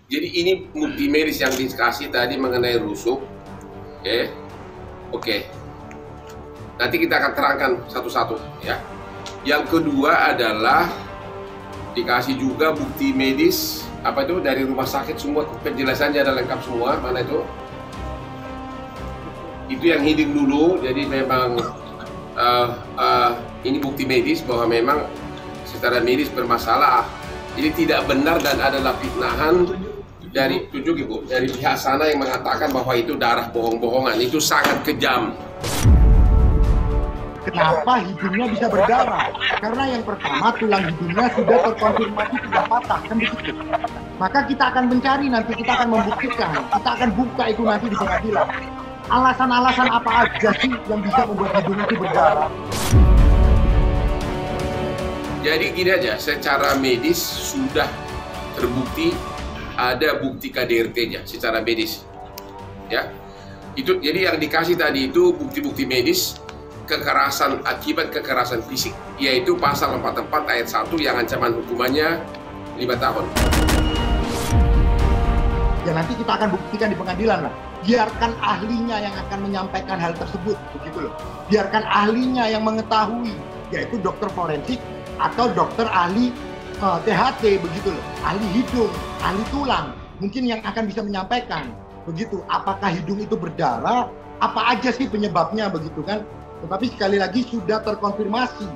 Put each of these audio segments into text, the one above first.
Jadi ini bukti medis yang dikasih tadi mengenai rusuk. Oke. Nanti kita akan terangkan satu-satu ya. Yang kedua adalah dikasih juga bukti medis dari rumah sakit, semua penjelasannya ada lengkap semua. Mana itu? Itu yang healing dulu. Jadi memang ini bukti medis bahwa memang secara medis bermasalah. Jadi tidak benar dan adalah fitnahan dari pihak sana yang mengatakan bahwa itu darah bohong-bohongan. Itu sangat kejam. Kenapa hidungnya bisa berdarah? Karena yang pertama tulang hidungnya sudah terkonfirmasi sudah patah, kan begitu. Maka kita akan mencari nanti, kita akan membuktikan, kita akan buka itu nanti di pengadilan. Alasan-alasan apa aja sih yang bisa membuat hidung itu berdarah? Jadi gini aja, secara medis sudah terbukti ada bukti KDRT-nya secara medis. Ya. Itu jadi yang dikasih tadi itu bukti-bukti medis kekerasan akibat kekerasan fisik, yaitu pasal 44 ayat 1 yang ancaman hukumannya 5 tahun. Ya nanti kita akan buktikan di pengadilan lah. Biarkan ahlinya yang akan menyampaikan hal tersebut, begitu loh. Biarkan ahlinya yang mengetahui, yaitu dokter forensik atau dokter ahli THT, begitu loh. Ahli hidung, ahli tulang, mungkin yang akan bisa menyampaikan, begitu. Apakah hidung itu berdarah? Apa aja sih penyebabnya, begitu kan? Tetapi sekali lagi sudah terkonfirmasi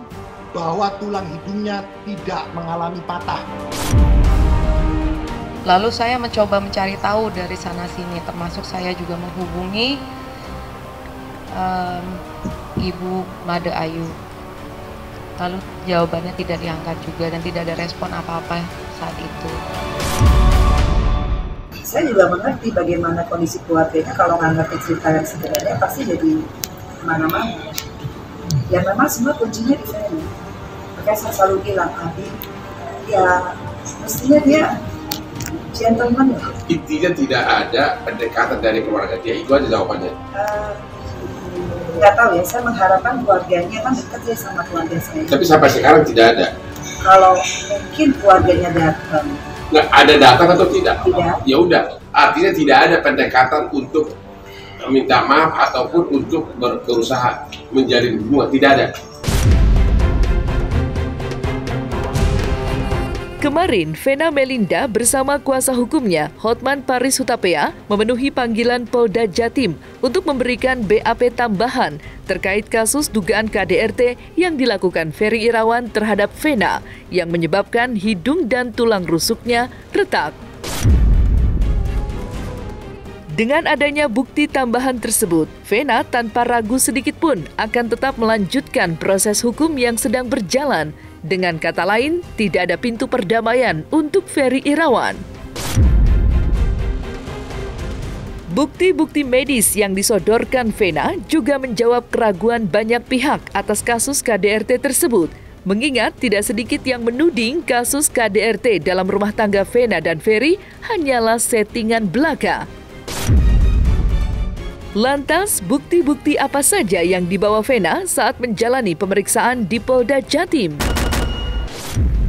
bahwa tulang hidungnya tidak mengalami patah. Lalu saya mencoba mencari tahu dari sana-sini, termasuk saya juga menghubungi Ibu Made Ayu. Lalu jawabannya tidak diangkat juga dan tidak ada respon apa-apa saat itu. Saya juga mengerti bagaimana kondisi keluarganya. Kalau nggak ngerti cerita yang sebenarnya pasti jadi kemana-mana. Ya memang semua kuncinya di sana. Makanya saya selalu bilang, Abi, ya mestinya dia gentleman ya. Intinya tidak ada pendekatan dari keluarga dia, itu aja jawabannya. Nggak tahu ya, saya mengharapkan keluarganya kan dekat ya sama keluarga saya. Tapi sampai sekarang tidak ada. Kalau mungkin keluarganya datang. Nggak ada datang atau tidak? Tidak. Ya udah, artinya tidak ada pendekatan untuk minta maaf ataupun untuk berusaha menjalin hubungan, tidak ada. Kemarin, Vena Melinda bersama kuasa hukumnya, Hotman Paris Hutapea, memenuhi panggilan Polda Jatim untuk memberikan BAP tambahan terkait kasus dugaan KDRT yang dilakukan Ferry Irawan terhadap Vena yang menyebabkan hidung dan tulang rusuknya retak. Dengan adanya bukti tambahan tersebut, Vena tanpa ragu sedikit pun akan tetap melanjutkan proses hukum yang sedang berjalan. Dengan kata lain, tidak ada pintu perdamaian untuk Ferry Irawan. Bukti-bukti medis yang disodorkan Vena juga menjawab keraguan banyak pihak atas kasus KDRT tersebut. Mengingat tidak sedikit yang menuding kasus KDRT dalam rumah tangga Vena dan Ferry hanyalah settingan belaka. Lantas, bukti-bukti apa saja yang dibawa Vena saat menjalani pemeriksaan di Polda Jatim?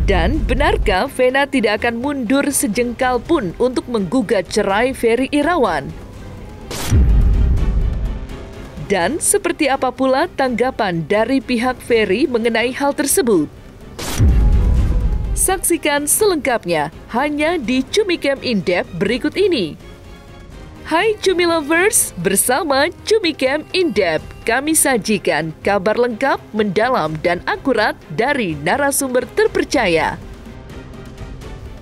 Dan benarkah Vena tidak akan mundur sejengkal pun untuk menggugat cerai Ferry Irawan? Dan seperti apa pula tanggapan dari pihak Ferry mengenai hal tersebut? Saksikan selengkapnya hanya di Cumikem In-Depth berikut ini. Hai Cumi Lovers, bersama Cumikem In-Depth, kami sajikan kabar lengkap, mendalam, dan akurat dari narasumber terpercaya.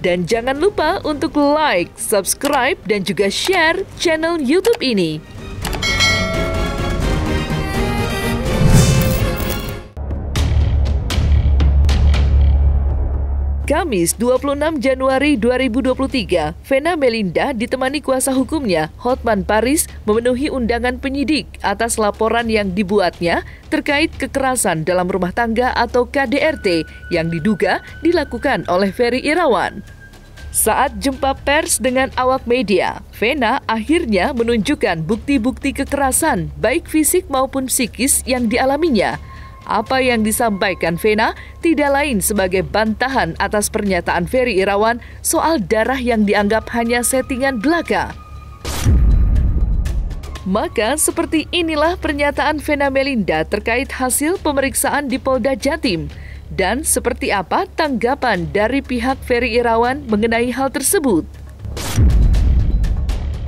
Dan jangan lupa untuk like, subscribe, dan juga share channel YouTube ini. Kamis 26 Januari 2023, Vena Melinda ditemani kuasa hukumnya, Hotman Paris, memenuhi undangan penyidik atas laporan yang dibuatnya terkait kekerasan dalam rumah tangga atau KDRT yang diduga dilakukan oleh Ferry Irawan. Saat jumpa pers dengan awak media, Vena akhirnya menunjukkan bukti-bukti kekerasan baik fisik maupun psikis yang dialaminya. Apa yang disampaikan Vena tidak lain sebagai bantahan atas pernyataan Ferry Irawan soal darah yang dianggap hanya settingan belaka. Maka seperti inilah pernyataan Vena Melinda terkait hasil pemeriksaan di Polda Jatim. Dan seperti apa tanggapan dari pihak Ferry Irawan mengenai hal tersebut?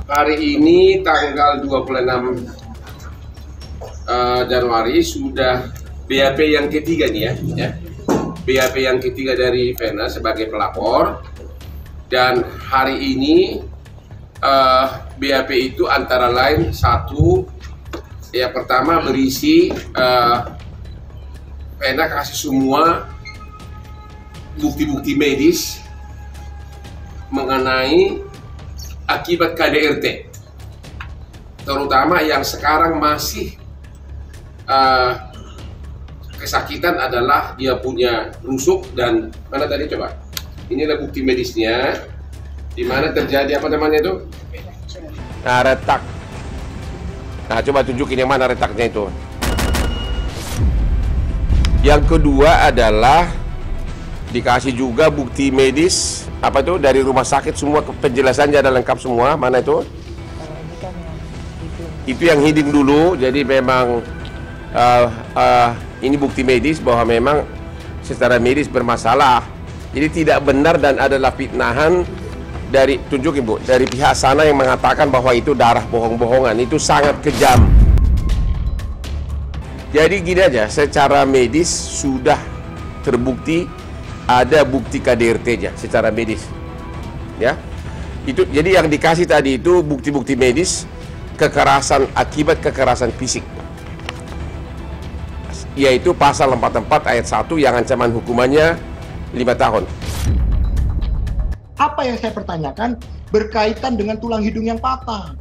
Hari ini tanggal 26 Januari sudah BAP yang ketiga nih ya. BAP yang ketiga dari Vena sebagai pelapor. Dan hari ini BAP itu antara lain satu, yang pertama berisi Vena kasih semua bukti-bukti medis mengenai akibat KDRT, terutama yang sekarang masih kesakitan adalah dia punya rusuk dan mana tadi coba, inilah bukti medisnya di mana terjadi apa namanya itu? Nah, retak. Nah, coba tunjukin yang mana retaknya itu. Yang kedua adalah dikasih juga bukti medis apa tuh dari rumah sakit, semua penjelasannya ada lengkap semua. Mana itu? Itu yang hidung dulu. Jadi memang ini bukti medis bahwa memang secara medis bermasalah. Jadi tidak benar dan adalah fitnahan dari, tunjukin Bu, dari pihak sana yang mengatakan bahwa itu darah bohong-bohongan. Itu sangat kejam. Jadi gini aja, secara medis sudah terbukti ada bukti KDRT-nya secara medis. Ya. Itu jadi yang dikasih tadi itu bukti-bukti medis kekerasan akibat kekerasan fisik. Yaitu pasal 44 ayat 1 yang ancaman hukumannya 5 tahun. Apa yang saya pertanyakan berkaitan dengan tulang hidung yang patah.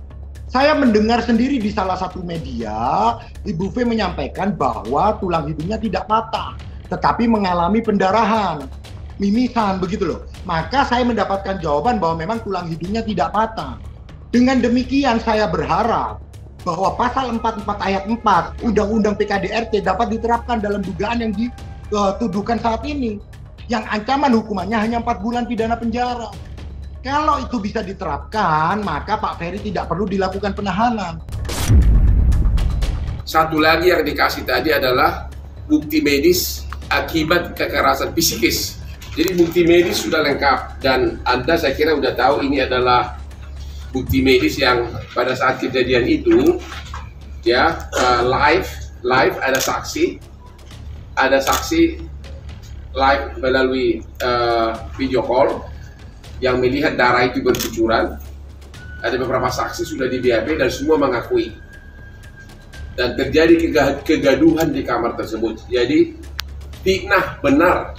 Saya mendengar sendiri di salah satu media, Ibu V menyampaikan bahwa tulang hidungnya tidak patah, tetapi mengalami pendarahan, mimisan, begitu loh. Maka saya mendapatkan jawaban bahwa memang tulang hidungnya tidak patah. Dengan demikian saya berharap bahwa pasal 44 ayat 4 Undang-Undang PKDRT dapat diterapkan dalam dugaan yang dituduhkan saat ini, yang ancaman hukumannya hanya 4 bulan pidana penjara. Kalau itu bisa diterapkan, maka Pak Ferry tidak perlu dilakukan penahanan. Satu lagi yang dikasih tadi adalah bukti medis akibat kekerasan psikis. Jadi bukti medis sudah lengkap dan Anda saya kira sudah tahu ini adalah bukti medis yang pada saat kejadian itu ya live ada saksi live melalui video call yang melihat darah itu bercucuran. Ada beberapa saksi sudah di BAP dan semua mengakui. Dan terjadi kegaduhan di kamar tersebut. Jadi fitnah benar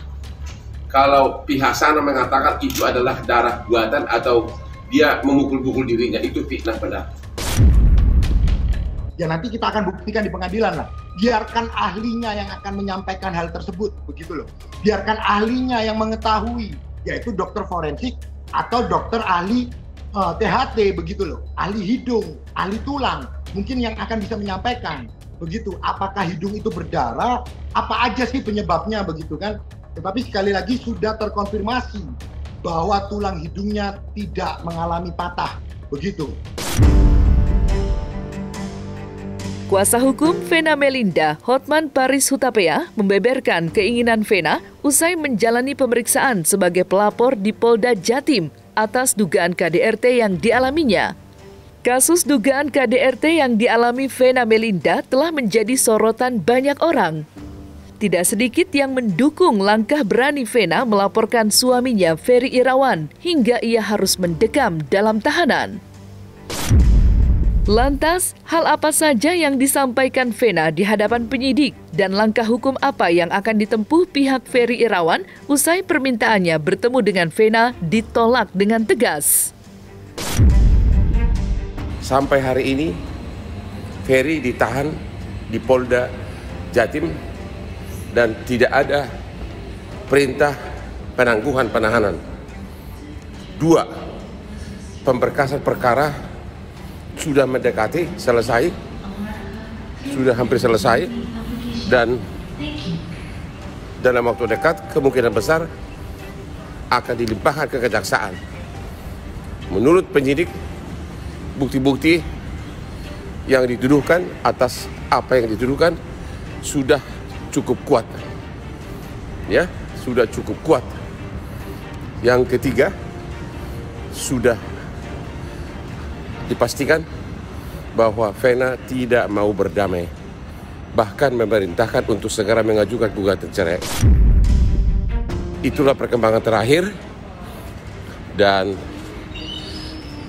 kalau pihak sana mengatakan itu adalah darah buatan atau dia memukul-pukul dirinya, itu fitnah benar. Ya nanti kita akan buktikan di pengadilan lah. Biarkan ahlinya yang akan menyampaikan hal tersebut, begitu loh. Biarkan ahlinya yang mengetahui, yaitu dokter forensik atau dokter ahli THT, begitu loh. Ahli hidung, ahli tulang, mungkin yang akan bisa menyampaikan, begitu. Apakah hidung itu berdarah? Apa aja sih penyebabnya, begitu kan? Tetapi sekali lagi sudah terkonfirmasi bahwa tulang hidungnya tidak mengalami patah, begitu. Kuasa hukum Vena Melinda, Hotman Paris Hutapea, membeberkan keinginan Vena usai menjalani pemeriksaan sebagai pelapor di Polda Jatim atas dugaan KDRT yang dialaminya. Kasus dugaan KDRT yang dialami Vena Melinda telah menjadi sorotan banyak orang. Tidak sedikit yang mendukung langkah berani Vena melaporkan suaminya Ferry Irawan hingga ia harus mendekam dalam tahanan. Lantas, hal apa saja yang disampaikan Vena di hadapan penyidik dan langkah hukum apa yang akan ditempuh pihak Ferry Irawan usai permintaannya bertemu dengan Vena ditolak dengan tegas? Sampai hari ini, Ferry ditahan di Polda Jatim dan tidak ada perintah penangguhan penahanan. 2, pemberkasan perkara sudah mendekati selesai, sudah hampir selesai, dan dalam waktu dekat kemungkinan besar akan dilimpahkan ke kejaksaan. Menurut penyidik, bukti-bukti yang dituduhkan atas apa yang dituduhkan sudah cukup kuat. Ya, sudah cukup kuat. Yang ketiga, sudah dipastikan bahwa Vena tidak mau berdamai, bahkan memerintahkan untuk segera mengajukan gugatan cerai. Itulah perkembangan terakhir, dan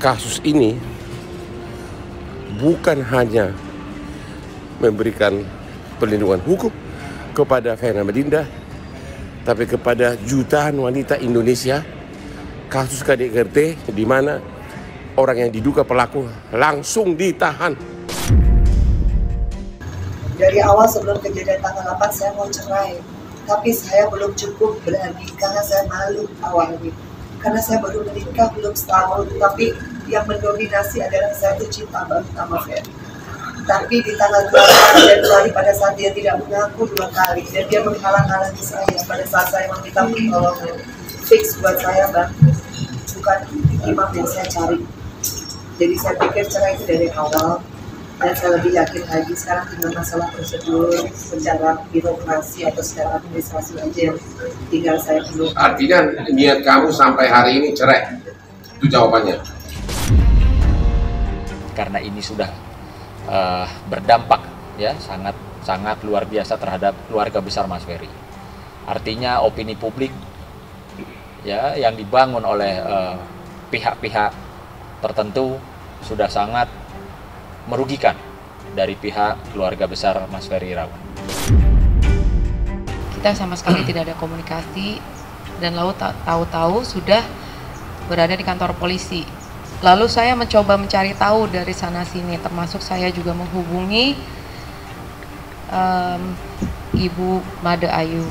kasus ini bukan hanya memberikan perlindungan hukum kepada Vena Melinda, tapi kepada jutaan wanita Indonesia. Kasus KDRT di mana orang yang diduga pelaku langsung ditahan. Dari awal sebelum kejadian tanggal 8 saya mau cerai, tapi saya belum cukup berani karena saya malu awalnya. Karena saya baru menikah belum setahun, tapi yang mendominasi adalah saya itu cinta banget sama Ferry. Tapi di tanggal 8 Januari pada saat dia tidak mengaku 2 kali dan dia menghalang-halangi saya pada saat saya meminta pertolongan. Fix buat saya Bang, bukan imam yang saya cari. Jadi saya pikir cerai itu dari awal. Dan saya lebih yakin lagi sekarang tinggal masalah prosedur secara birokrasi atau secara administrasi aja yang tinggal saya belum. Artinya niat kamu sampai hari ini cerai, itu jawabannya. Karena ini sudah berdampak ya sangat luar biasa terhadap keluarga besar Mas Ferry. Artinya opini publik ya yang dibangun oleh pihak-pihak tertentu sudah sangat merugikan dari pihak keluarga besar Mas Ferry Irawan. Kita sama sekali tidak ada komunikasi dan lalu tahu-tahu sudah berada di kantor polisi. Lalu saya mencoba mencari tahu dari sana sini, termasuk saya juga menghubungi Ibu Made Ayu.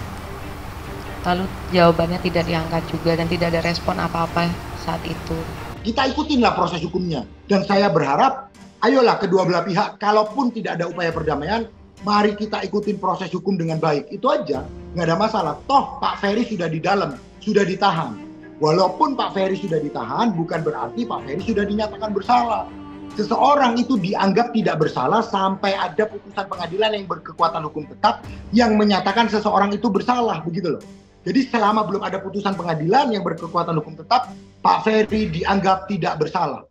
Lalu jawabannya tidak diangkat juga dan tidak ada respon apa-apa saat itu. Kita ikutinlah proses hukumnya, dan saya berharap ayolah kedua belah pihak, kalaupun tidak ada upaya perdamaian, mari kita ikutin proses hukum dengan baik. Itu aja, nggak ada masalah. Toh Pak Ferry sudah di dalam, sudah ditahan. Walaupun Pak Ferry sudah ditahan, bukan berarti Pak Ferry sudah dinyatakan bersalah. Seseorang itu dianggap tidak bersalah sampai ada putusan pengadilan yang berkekuatan hukum tetap yang menyatakan seseorang itu bersalah, begitu loh. Jadi selama belum ada putusan pengadilan yang berkekuatan hukum tetap, Pak Ferry dianggap tidak bersalah.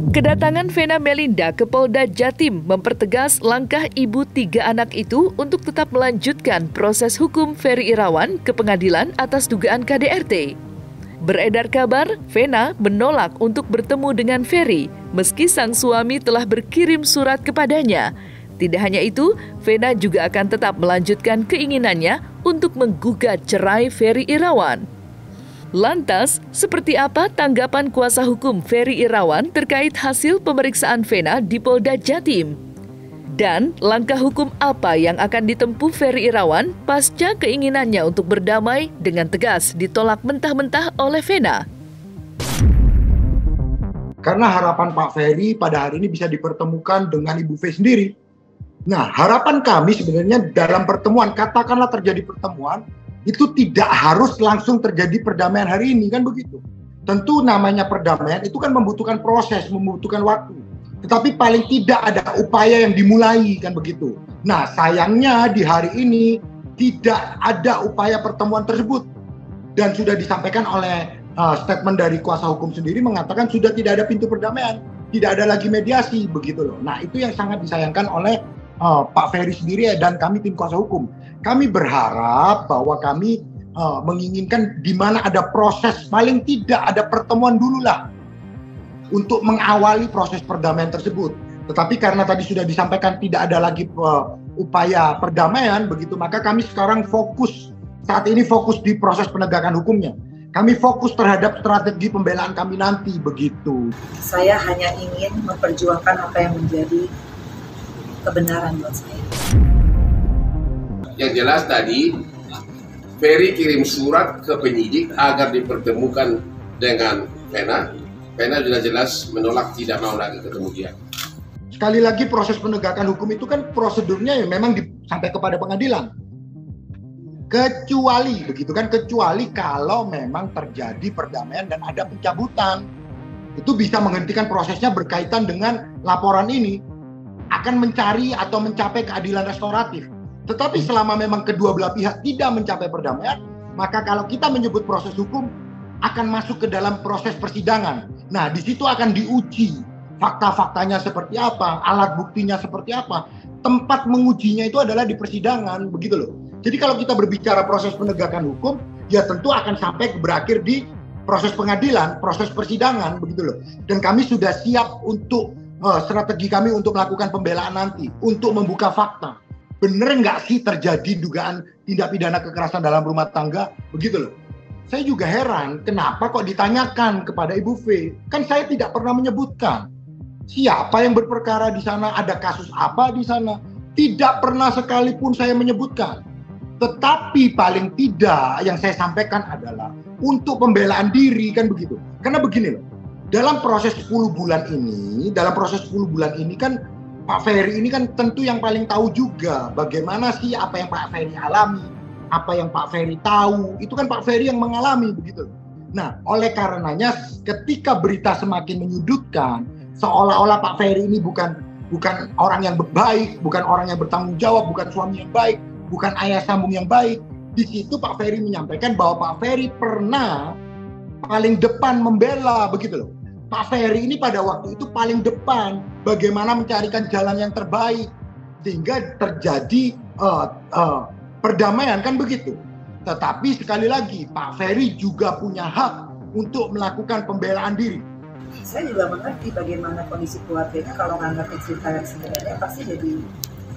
Kedatangan Vena Melinda ke Polda Jatim mempertegas langkah ibu 3 anak itu untuk tetap melanjutkan proses hukum Ferry Irawan ke pengadilan atas dugaan KDRT. Beredar kabar, Vena menolak untuk bertemu dengan Ferry meski sang suami telah berkirim surat kepadanya. Tidak hanya itu, Vena juga akan tetap melanjutkan keinginannya untuk menggugat cerai Ferry Irawan. Lantas, seperti apa tanggapan kuasa hukum Ferry Irawan terkait hasil pemeriksaan Vena di Polda Jatim? Dan langkah hukum apa yang akan ditempuh Ferry Irawan pasca keinginannya untuk berdamai dengan tegas ditolak mentah-mentah oleh Vena? Karena harapan Pak Ferry pada hari ini bisa dipertemukan dengan Ibu V sendiri. Nah, harapan kami sebenarnya dalam pertemuan, katakanlah terjadi pertemuan, itu tidak harus langsung terjadi perdamaian hari ini, kan begitu. Tentu namanya perdamaian itu kan membutuhkan proses, membutuhkan waktu. Tetapi paling tidak ada upaya yang dimulai, kan begitu. Nah, sayangnya di hari ini tidak ada upaya pertemuan tersebut. Dan sudah disampaikan oleh statement dari kuasa hukum sendiri mengatakan sudah tidak ada pintu perdamaian, tidak ada lagi mediasi, begitu loh. Nah, itu yang sangat disayangkan oleh Pak Ferry sendiri dan kami tim kuasa hukum. Kami berharap bahwa kami menginginkan di mana ada proses, paling tidak ada pertemuan dulu lah untuk mengawali proses perdamaian tersebut. Tetapi karena tadi sudah disampaikan tidak ada lagi upaya perdamaian, begitu, maka kami sekarang saat ini fokus di proses penegakan hukumnya. Kami fokus terhadap strategi pembelaan kami nanti, begitu. Saya hanya ingin memperjuangkan apa yang menjadi kebenaran buat saya. Yang jelas tadi, Ferry kirim surat ke penyidik agar dipertemukan dengan Vena. Vena sudah jelas menolak, tidak mau lagi ketemu dia. sekali lagi proses penegakan hukum itu kan prosedurnya ya memang sampai kepada pengadilan. Kecuali begitu kan, kecuali kalau memang terjadi perdamaian dan ada pencabutan. Itu bisa menghentikan prosesnya berkaitan dengan laporan ini, akan mencari atau mencapai keadilan restoratif. Tetapi selama memang kedua belah pihak tidak mencapai perdamaian, maka kalau kita menyebut proses hukum akan masuk ke dalam proses persidangan. Nah, di situ akan diuji fakta-faktanya seperti apa, alat buktinya seperti apa. Tempat mengujinya itu adalah di persidangan, begitu loh. Jadi kalau kita berbicara proses penegakan hukum, ya tentu akan sampai berakhir di proses pengadilan, proses persidangan, begitu loh. Dan kami sudah siap untuk strategi kami untuk melakukan pembelaan nanti, untuk membuka fakta. Bener nggak sih terjadi dugaan tindak pidana kekerasan dalam rumah tangga, begitu loh. Saya juga heran, kenapa kok ditanyakan kepada Ibu V? Kan saya tidak pernah menyebutkan siapa yang berperkara di sana, ada kasus apa di sana. Tidak pernah sekalipun saya menyebutkan. Tetapi paling tidak yang saya sampaikan adalah untuk pembelaan diri, kan begitu. Karena begini loh, dalam proses 10 bulan ini kan Pak Ferry ini kan tentu yang paling tahu juga bagaimana sih apa yang Pak Ferry alami, apa yang Pak Ferry tahu, itu kan Pak Ferry yang mengalami, begitu. Nah, oleh karenanya ketika berita semakin menyudutkan, seolah-olah Pak Ferry ini bukan orang yang baik, bukan orang yang bertanggung jawab, bukan suami yang baik, bukan ayah sambung yang baik. Di situ Pak Ferry menyampaikan bahwa Pak Ferry pernah paling depan membela, begitu loh. Pak Ferry ini pada waktu itu paling depan bagaimana mencarikan jalan yang terbaik sehingga terjadi perdamaian, kan begitu. Tetapi sekali lagi Pak Ferry juga punya hak untuk melakukan pembelaan diri. Saya juga mengerti bagaimana kondisi keluarganya, kalau nggak ngerti cerita yang sebenarnya pasti jadi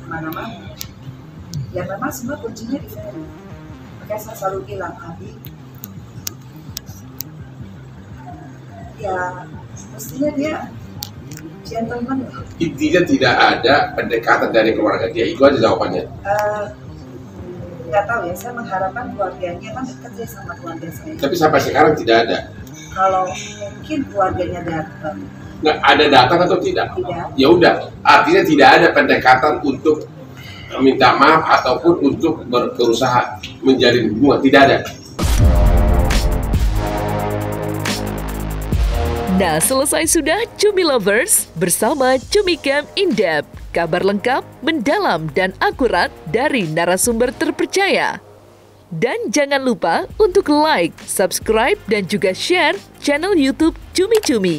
kemana-mana. Ya memang semua kuncinya di Ferry. Makanya saya selalu bilang, Abi, ya mestinya dia gentleman. Intinya tidak ada pendekatan dari keluarga dia, itu aja jawabannya. Nggak tahu ya, saya mengharapkan keluarganya kan dekat ya sama keluarga saya. Tapi sampai sekarang tidak ada. Kalau mungkin keluarganya datang. Nggak ada datang atau tidak? Tidak. Ya udah, artinya tidak ada pendekatan untuk minta maaf ataupun untuk berusaha menjalin hubungan, tidak ada. Nah, selesai sudah Cumi Lovers bersama Cumicam In-Depth. Kabar lengkap, mendalam, dan akurat dari narasumber terpercaya. Dan jangan lupa untuk like, subscribe, dan juga share channel YouTube Cumi Cumi.